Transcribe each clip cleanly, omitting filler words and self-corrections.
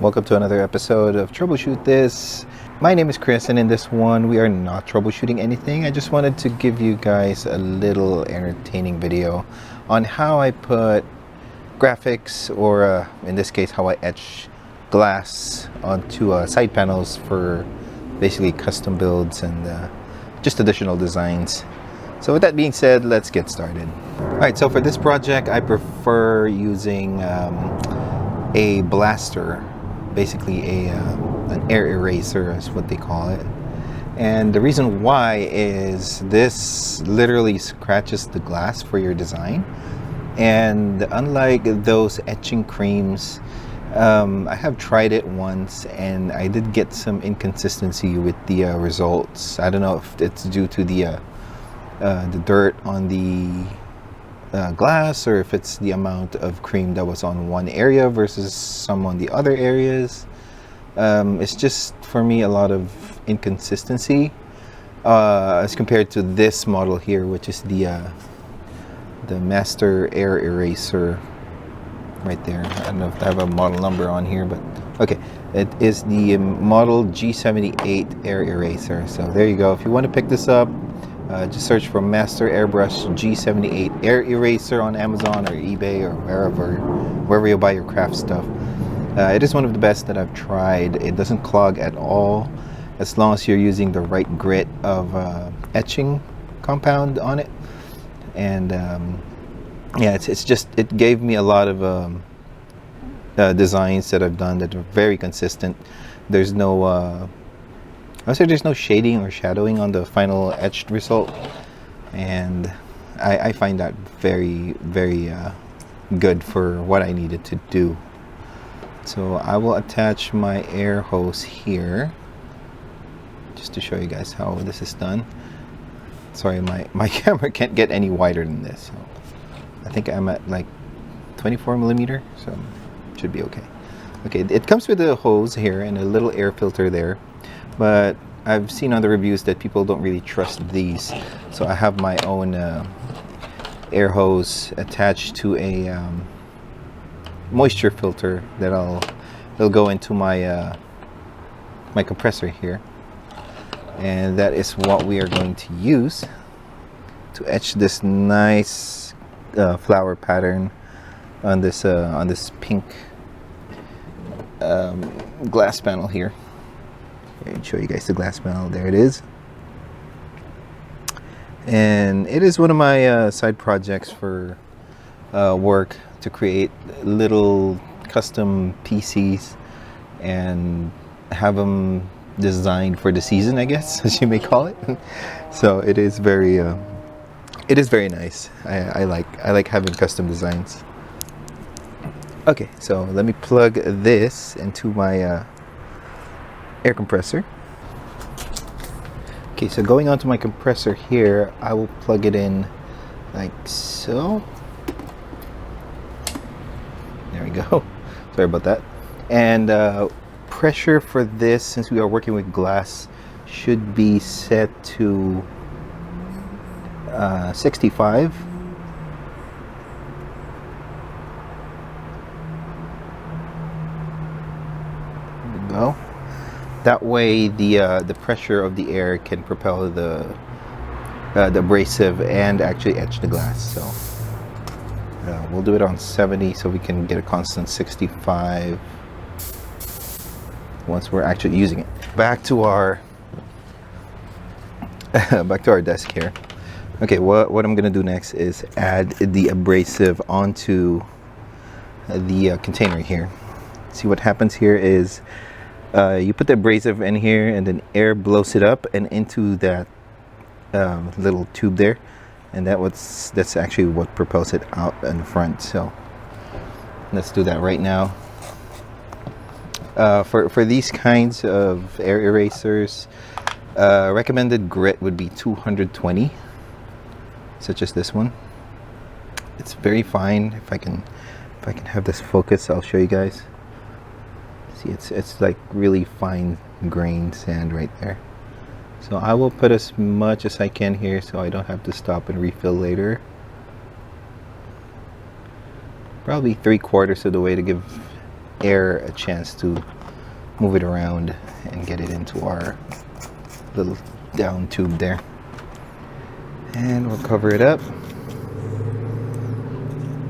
Welcome to another episode of Troubleshoot This. My name is Chris, and in this one we are not troubleshooting anything. I just wanted to give you guys a little entertaining video on how I put graphics, or in this case how I etch glass onto side panels for basically custom builds and just additional designs. So with that being said, let's get started. Alright, so for this project I prefer using a blaster, basically an air eraser is what they call it. And the reason why is this literally scratches the glass for your design. And unlike those etching creams, I have tried it once and I did get some inconsistency with the results. I don't know if it's due to the dirt on the glass, or if it's the amount of cream that was on one area versus some on the other areas. It's just, for me, a lot of inconsistency as compared to this model here, which is the Master Air Eraser right there. I don't know if I have a model number on here, but okay, it is the model G78 Air Eraser. So there you go. If you want to pick this up, just search for Master Airbrush G78 Air Eraser on Amazon or eBay or wherever you buy your craft stuff. It is one of the best that I've tried. It doesn't clog at all as long as you're using the right grit of etching compound on it. And yeah, it gave me a lot of designs that I've done that are very consistent. There's no I would say there's no shading or shadowing on the final etched result, and I find that very good for what I needed to do. So I will attach my air hose here just to show you guys how this is done. Sorry, my camera can't get any wider than this, so I think I'm at like 24mm, so it should be okay. Okay, it comes with a hose here and a little air filter there, but I've seen on the reviews that people don't really trust these, so I have my own air hose attached to a moisture filter that it'll go into my my compressor here, and that is what we are going to use to etch this nice flower pattern on this pink glass panel here. I'll show you guys the glass panel. There it is. And it is one of my side projects for work, to create little custom PCs and have them designed for the season, I guess, as you may call it. So it is very nice. I like having custom designs. Okay, so let me plug this into my air compressor. Okay, so going on to my compressor here, I will plug it in like so. There we go. Sorry about that. And pressure for this, since we are working with glass, should be set to 65. There we go. That way the pressure of the air can propel the abrasive and actually etch the glass. So we'll do it on 70 so we can get a constant 65 once we're actually using it. Back to our desk here. Okay, what I'm gonna do next is add the abrasive onto the container here. See, what happens here is you put the abrasive in here, and then air blows it up and into that little tube there, and that's actually what propels it out in front. So let's do that right now. For these kinds of air erasers, recommended grit would be 220, such as this one. It's very fine. If I can have this focus, I'll show you guys. See, it's like really fine grained sand right there. So I will put as much as I can here so I don't have to stop and refill later. Probably 3/4 of the way to give air a chance to move it around and get it into our little down tube there. And we'll cover it up.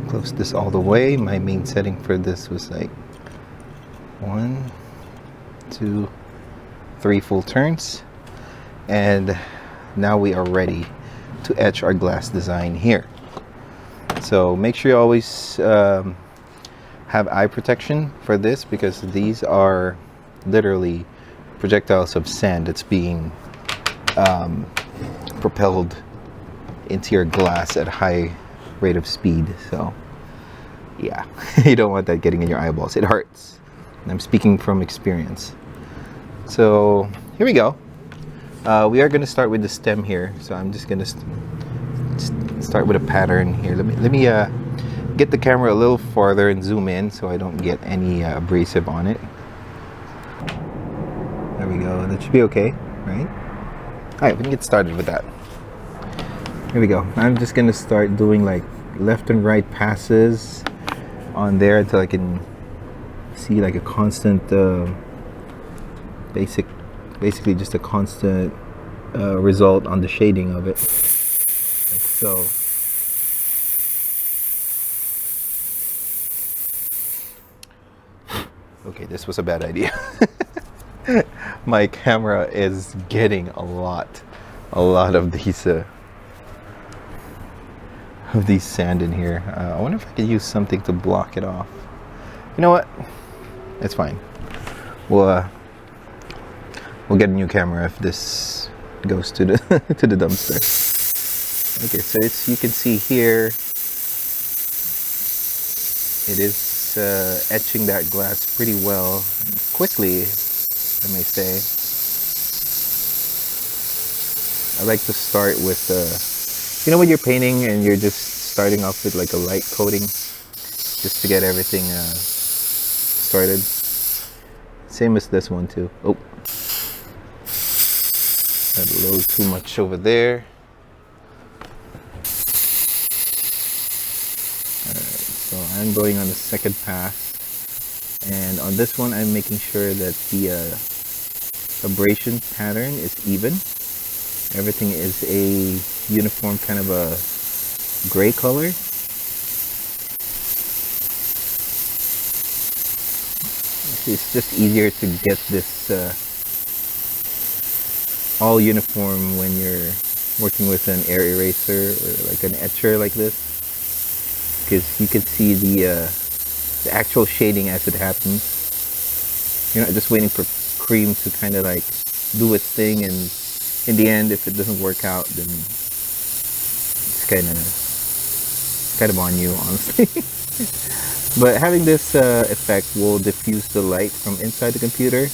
Close this all the way. My main setting for this was like 1, 2, 3 full turns. And now we are ready to etch our glass design here. So make sure you always have eye protection for this, because these are literally projectiles of sand that's being propelled into your glass at a high rate of speed. So yeah, you don't want that getting in your eyeballs. It hurts. And I'm speaking from experience. So here we go. We are going to start with the stem here. So I'm just going to start with a pattern here. Let me get the camera a little farther and zoom in so I don't get any abrasive on it. There we go. That should be okay, right? All right, we can get started with that. Here we go. I'm just going to start doing like left and right passes on there until I can see like a constant basically just a constant result on the shading of it, like so. Okay, this was a bad idea. My camera is getting a lot of these sand in here. I wonder if I could use something to block it off. You know what? It's fine. We'll get a new camera if this goes to the to the dumpster. Okay, so you can see here, it is etching that glass pretty well, quickly, I may say. I like to start with you know, when you're painting and you're just starting off with like a light coating, just to get everything started. Same as this one too. Oh, had a little too much over there. Alright, so I'm going on the second pass, and on this one I'm making sure that the abrasion pattern is even. Everything is a uniform kind of a gray color. It's just easier to get this all uniform when you're working with an air eraser or like an etcher like this, because you can see the actual shading as it happens. You're not just waiting for cream to kind of like do its thing, and in the end, if it doesn't work out, then it's kind of on you, honestly. But having this effect will diffuse the light from inside the computer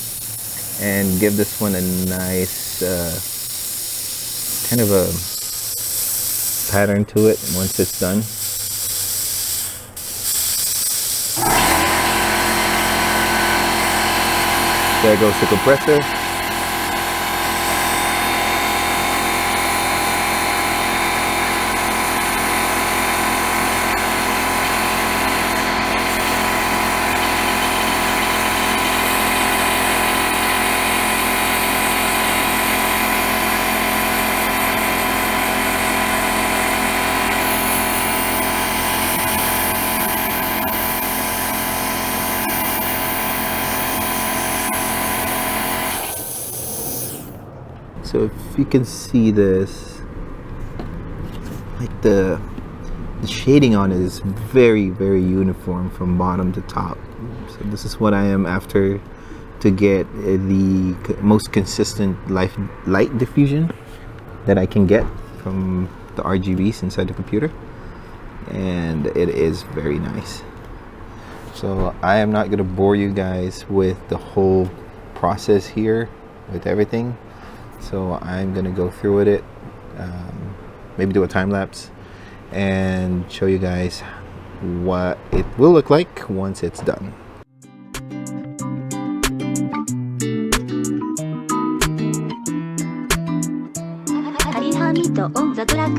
and give this one a nice kind of a pattern to it once it's done. There goes the compressor. So if you can see this, like the shading on it is very, very uniform from bottom to top. So this is what I am after, to get the most consistent light diffusion that I can get from the RGBs inside the computer, and it is very nice. So I am not going to bore you guys with the whole process here with everything. So I'm gonna go through with it, maybe do a time lapse and show you guys what it will look like once it's done. On the track.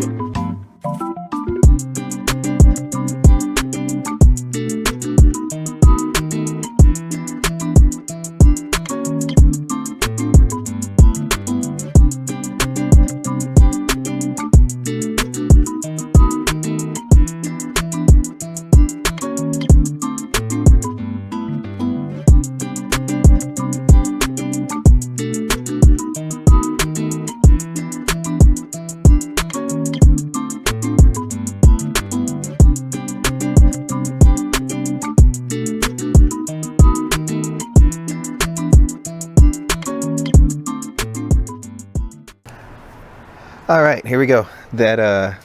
All right, here we go. That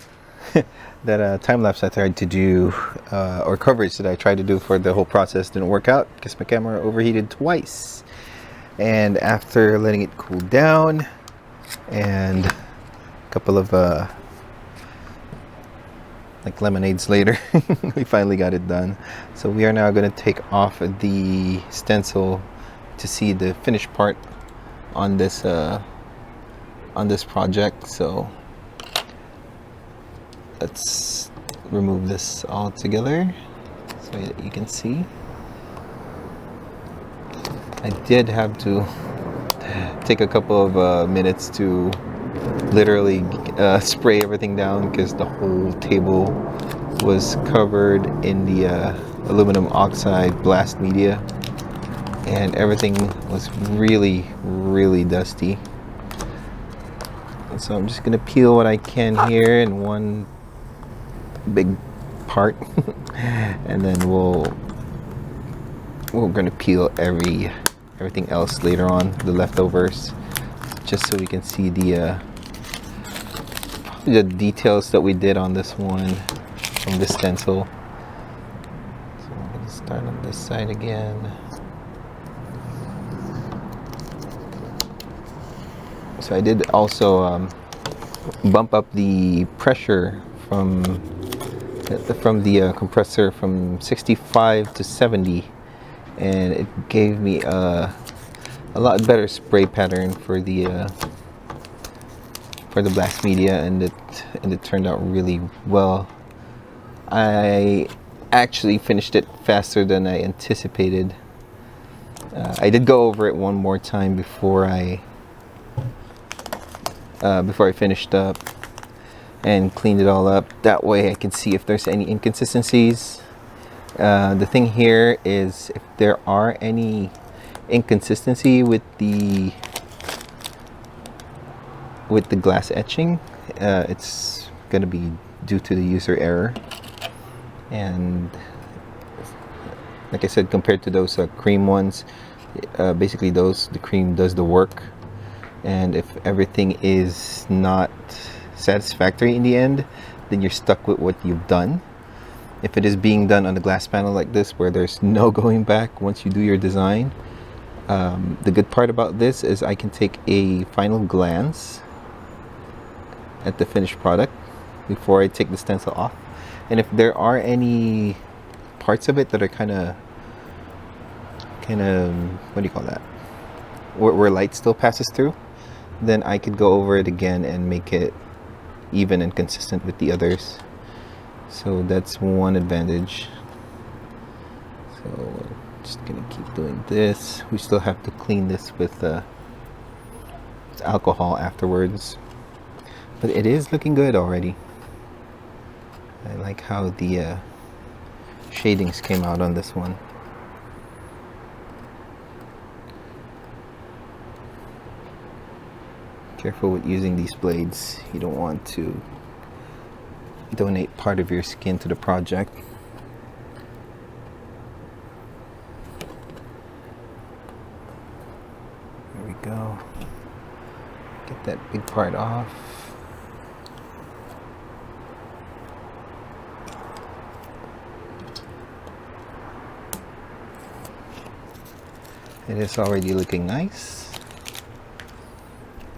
that time lapse I tried to do, or coverage that I tried to do for the whole process didn't work out because my camera overheated twice. And after letting it cool down and a couple of like lemonades later, we finally got it done. So we are now going to take off the stencil to see the finished part on this project. So let's remove this all together so that you can see. I did have to take a couple of minutes to literally spray everything down because the whole table was covered in the aluminum oxide blast media, and everything was really dusty. And so I'm just gonna peel what I can here in one big part and then we're gonna peel everything else later on, the leftovers, just so we can see the details that we did on this one from this stencil. So I'm gonna start on this side again. So I did also bump up the pressure from the compressor from 65 to 70, and it gave me a lot better spray pattern for the blast media, and it turned out really well. I actually finished it faster than I anticipated. I did go over it one more time before I finished up and cleaned it all up. That way I can see if there's any inconsistencies. The thing here is, if there are any inconsistency with the glass etching, it's going to be due to the user error. And like I said, compared to those cream ones, basically the cream does the work. And if everything is not satisfactory in the end, then you're stuck with what you've done. If it is being done on the glass panel like this, where there's no going back once you do your design, the good part about this is I can take a final glance at the finished product before I take the stencil off. And if there are any parts of it that are kind of what do you call that, where light still passes through, then I could go over it again and make it even and consistent with the others. So that's one advantage. So just gonna keep doing this. We still have to clean this with alcohol afterwards, but it is looking good already. I like how the shadings came out on this one. Careful with using these blades. You don't want to donate part of your skin to the project. There we go. Get that big part off. It is already looking nice.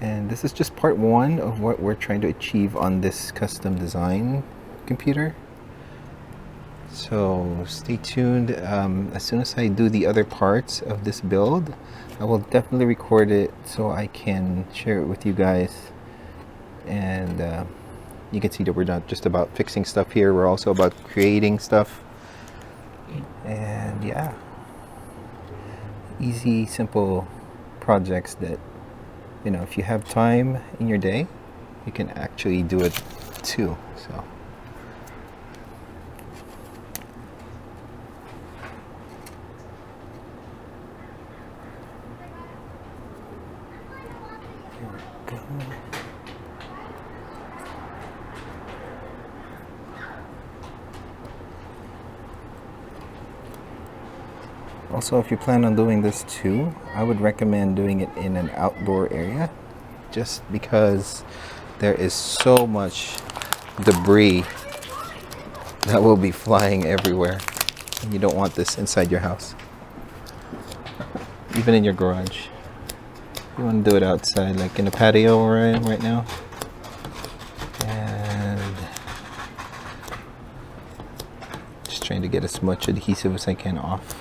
And this is just part one of what we're trying to achieve on this custom design computer. So stay tuned. As soon as I do the other parts of this build, I will definitely record it so I can share it with you guys. And you can see that we're not just about fixing stuff here, we're also about creating stuff. And yeah, easy, simple projects that, you know, if you have time in your day, you can actually do it too. So here we go. Also, if you plan on doing this too, I would recommend doing it in an outdoor area, just because there is so much debris that will be flying everywhere. And you don't want this inside your house. Even in your garage. You want to do it outside, like in a patio where I am right now. And just trying to get as much adhesive as I can off.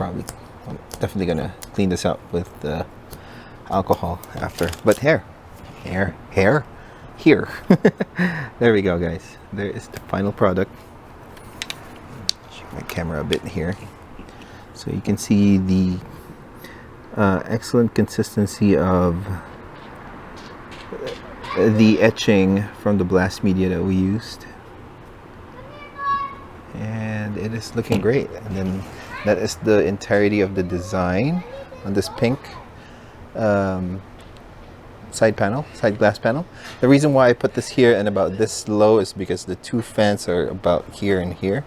I'm definitely gonna clean this out with the alcohol after. But here. There we go, guys. There is the final product. Shoot my camera a bit here, so you can see the excellent consistency of the etching from the blast media that we used, and it is looking great. And then that is the entirety of the design on this pink side glass panel. The reason why I put this here and about this low is because the two fans are about here and here,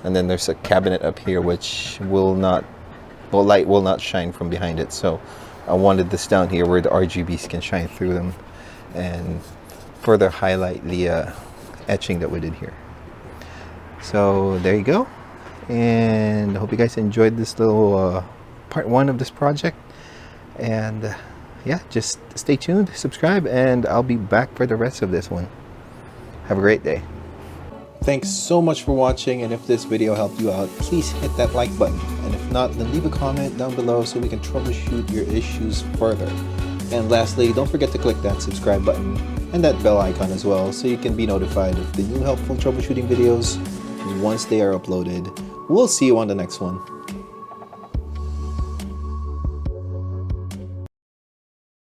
and then there's a cabinet up here which light will not shine from behind it. So I wanted this down here where the RGBs can shine through them and further highlight the etching that we did here. So there you go, and I hope you guys enjoyed this little part 1 of this project. And yeah, just stay tuned, subscribe, and I'll be back for the rest of this one. Have a great day. Thanks so much for watching, and if this video helped you out, please hit that like button, and if not, then leave a comment down below so we can troubleshoot your issues further. And lastly, don't forget to click that subscribe button and that bell icon as well so you can be notified of the new helpful troubleshooting videos once they are uploaded. We'll see you on the next one.